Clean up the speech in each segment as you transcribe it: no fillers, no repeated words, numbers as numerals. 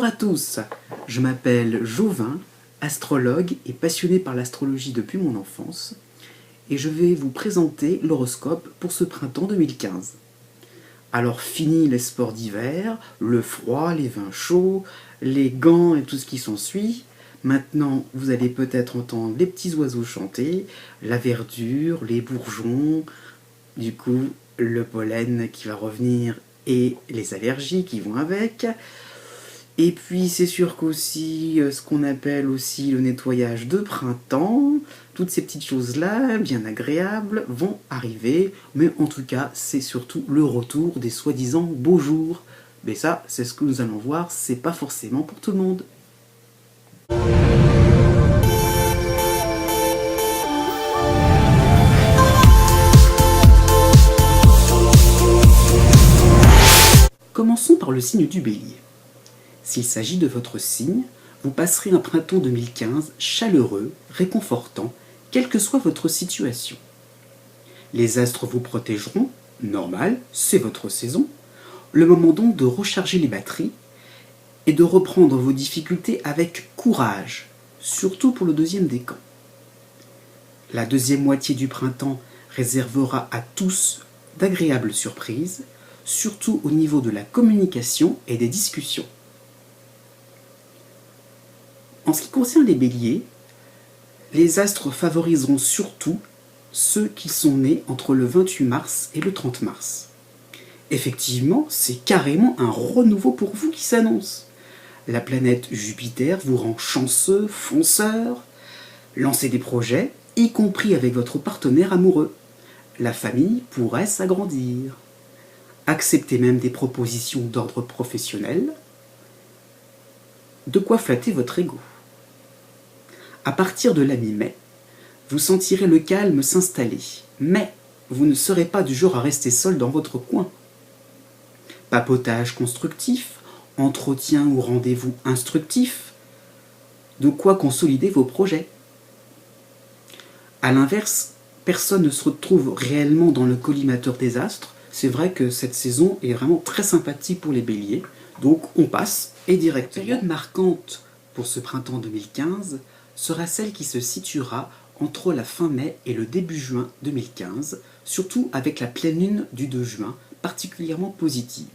Bonjour à tous, je m'appelle Jovin, astrologue et passionné par l'astrologie depuis mon enfance, et je vais vous présenter l'horoscope pour ce printemps 2015. Alors fini les sports d'hiver, le froid, les vins chauds, les gants et tout ce qui s'ensuit. Maintenant, vous allez peut-être entendre les petits oiseaux chanter, la verdure, les bourgeons, du coup le pollen qui va revenir et les allergies qui vont avec. Et puis c'est sûr qu'aussi ce qu'on appelle aussi le nettoyage de printemps, toutes ces petites choses-là, bien agréables, vont arriver. Mais en tout cas, c'est surtout le retour des soi-disant beaux jours. Mais ça, c'est ce que nous allons voir, c'est pas forcément pour tout le monde. Commençons par le signe du Bélier. S'il s'agit de votre signe, vous passerez un printemps 2015 chaleureux, réconfortant, quelle que soit votre situation. Les astres vous protégeront, normal, c'est votre saison. Le moment donc de recharger les batteries et de reprendre vos difficultés avec courage, surtout pour le deuxième décan. La deuxième moitié du printemps réservera à tous d'agréables surprises, surtout au niveau de la communication et des discussions. En ce qui concerne les béliers, les astres favoriseront surtout ceux qui sont nés entre le 28 mars et le 30 mars. Effectivement, c'est carrément un renouveau pour vous qui s'annonce. La planète Jupiter vous rend chanceux, fonceur, lancez des projets, y compris avec votre partenaire amoureux. La famille pourrait s'agrandir. Acceptez même des propositions d'ordre professionnel. De quoi flatter votre ego. À partir de la mi-mai, vous sentirez le calme s'installer, mais vous ne serez pas du genre à rester seul dans votre coin. Papotage constructif, entretien ou rendez-vous instructif, de quoi consolider vos projets. A l'inverse, personne ne se retrouve réellement dans le collimateur des astres. C'est vrai que cette saison est vraiment très sympathique pour les béliers, donc on passe et directement. La période marquante pour ce printemps 2015 sera celle qui se situera entre la fin mai et le début juin 2015, surtout avec la pleine lune du 2 juin, particulièrement positive.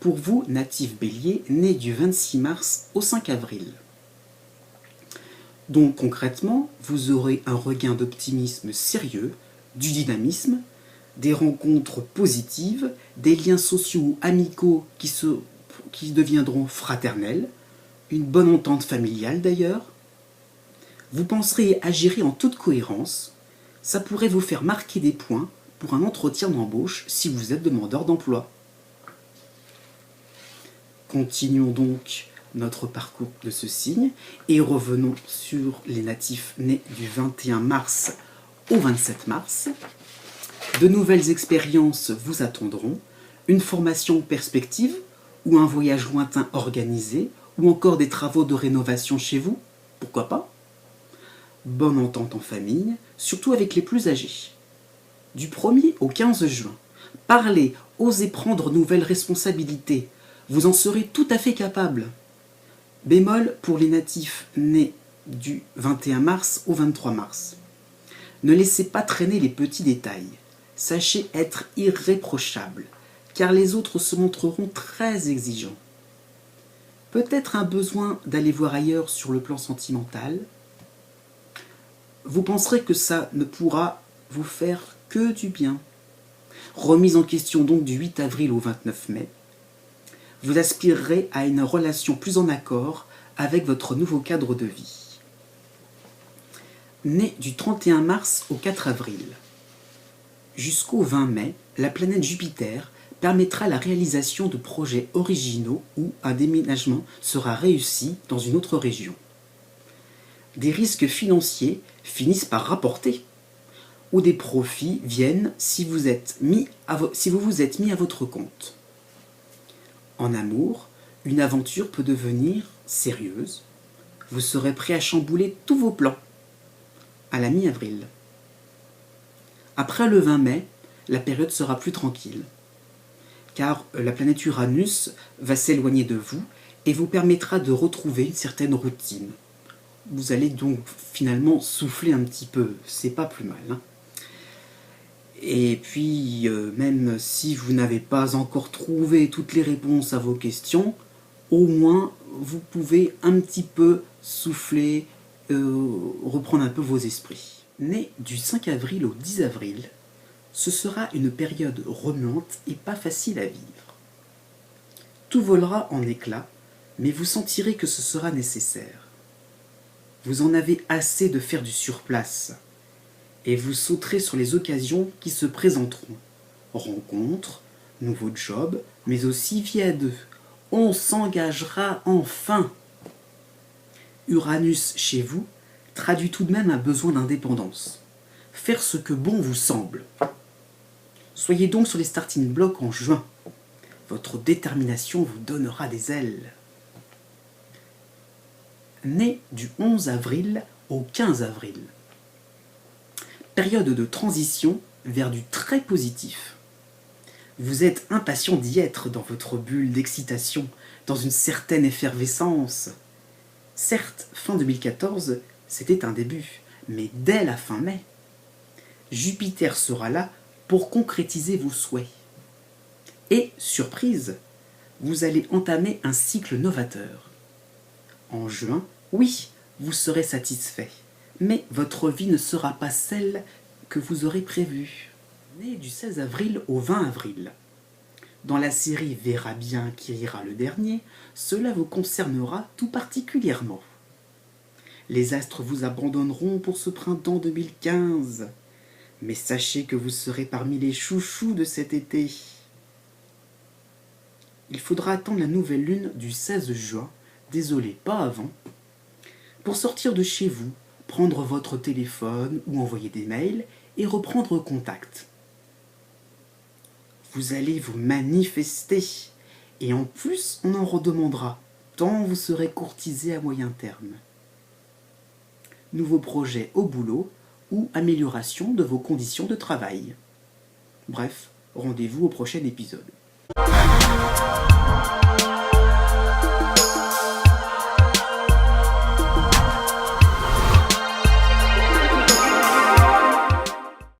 Pour vous, natifs béliers, nés du 26 mars au 5 avril. Donc concrètement, vous aurez un regain d'optimisme sérieux, du dynamisme, des rencontres positives, des liens sociaux ou amicaux qui deviendront fraternels, une bonne entente familiale d'ailleurs. Vous penserez et agirez en toute cohérence. Ça pourrait vous faire marquer des points pour un entretien d'embauche si vous êtes demandeur d'emploi. Continuons donc notre parcours de ce signe et revenons sur les natifs nés du 21 mars au 27 mars. De nouvelles expériences vous attendront, une formation en perspective ou un voyage lointain organisé ou encore des travaux de rénovation chez vous, pourquoi pas? Bonne entente en famille, surtout avec les plus âgés. Du 1er au 15 juin, parlez, osez prendre nouvelles responsabilités, vous en serez tout à fait capable. Bémol pour les natifs nés du 21 mars au 23 mars. Ne laissez pas traîner les petits détails. Sachez être irréprochable, car les autres se montreront très exigeants. Peut-être un besoin d'aller voir ailleurs sur le plan sentimental. Vous penserez que ça ne pourra vous faire que du bien. Remise en question donc du 8 avril au 29 mai. Vous aspirerez à une relation plus en accord avec votre nouveau cadre de vie. Né du 31 mars au 4 avril. Jusqu'au 20 mai, la planète Jupiter permettra la réalisation de projets originaux où un déménagement sera réussi dans une autre région. Des risques financiers finissent par rapporter, ou des profits viennent si vous vous êtes mis à votre compte. En amour, une aventure peut devenir sérieuse. Vous serez prêt à chambouler tous vos plans à la mi-avril. Après le 20 mai, la période sera plus tranquille, car la planète Uranus va s'éloigner de vous et vous permettra de retrouver une certaine routine. Vous allez donc finalement souffler un petit peu, c'est pas plus mal, hein. Et puis, même si vous n'avez pas encore trouvé toutes les réponses à vos questions, au moins vous pouvez un petit peu souffler, reprendre un peu vos esprits. Né du 5 avril au 10 avril, ce sera une période remuante et pas facile à vivre. Tout volera en éclats, mais vous sentirez que ce sera nécessaire. Vous en avez assez de faire du surplace, et vous sauterez sur les occasions qui se présenteront. Rencontres, nouveaux jobs, mais aussi vie à deux. On s'engagera enfin. Uranus chez vous traduit tout de même un besoin d'indépendance. Faire ce que bon vous semble. Soyez donc sur les starting blocks en juin. Votre détermination vous donnera des ailes. Né du 11 avril au 15 avril. Période de transition vers du très positif. Vous êtes impatient d'y être dans votre bulle d'excitation, dans une certaine effervescence. Certes, fin 2014, c'était un début, mais dès la fin mai, Jupiter sera là pour concrétiser vos souhaits. Et, surprise, vous allez entamer un cycle novateur. En juin, oui, vous serez satisfait, mais votre vie ne sera pas celle que vous aurez prévue. Né du 16 avril au 20 avril. Dans la série Verra bien qui ira le dernier, cela vous concernera tout particulièrement. Les astres vous abandonneront pour ce printemps 2015, mais sachez que vous serez parmi les chouchous de cet été. Il faudra attendre la nouvelle lune du 16 juin, désolé, pas avant, pour sortir de chez vous, prendre votre téléphone ou envoyer des mails et reprendre contact. Vous allez vous manifester, et en plus on en redemandera, tant vous serez courtisé à moyen terme. Nouveaux projets au boulot ou amélioration de vos conditions de travail. Bref, rendez-vous au prochain épisode.